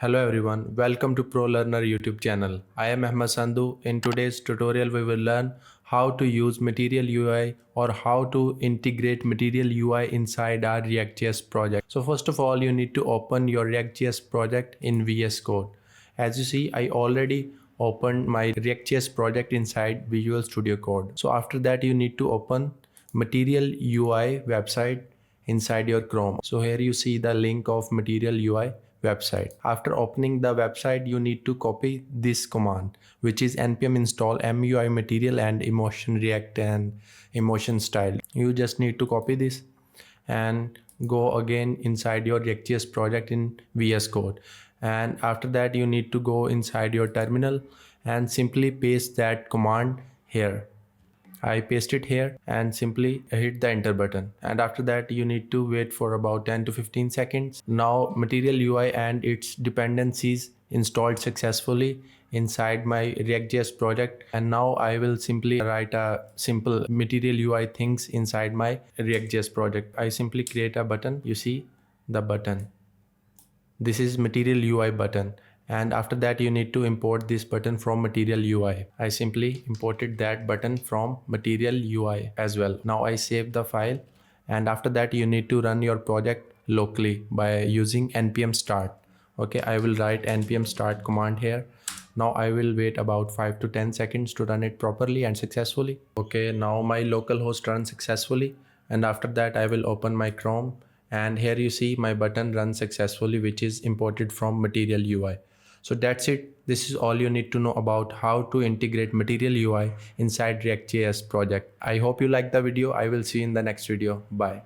Hello everyone, welcome to Pro Learner YouTube channel. I am Ahmed Sandhu. In today's tutorial we will learn how to use Material UI or how to integrate Material UI inside our React.js project. So first of all, you need to open your React.js project in VS Code. As you see, I already opened my React.js project inside Visual Studio Code. So after that, you need to open Material UI website inside your Chrome. So here you see the link of Material UI website. After opening the website, you need to copy this command, which is npm install MUI material and emotion react and emotion style. You just need to copy this and go again inside your React.js project in VS Code. And after that, you need to go inside your terminal and simply paste that command here. I paste it here and simply hit the enter button. And after that, you need to wait for about 10 to 15 seconds. Now Material UI and its dependencies installed successfully inside my React.js project. And now I will simply write a simple Material UI things inside my React.js project. I simply create a button. You see the button. This is Material UI button, and after that you need to import this button from Material UI. I simply imported that button from Material UI as well. Now I save the file, and after that you need to run your project locally by using npm start. Okay, I will write npm start command here. Now I will wait about 5 to 10 seconds to run it properly and successfully. Okay, now my local host runs successfully, and after that I will open my Chrome, and here you see my button runs successfully, which is imported from Material UI. So that's it. This is all you need to know about how to integrate Material UI inside React.js project. I hope you liked the video. I will see you in the next video. Bye.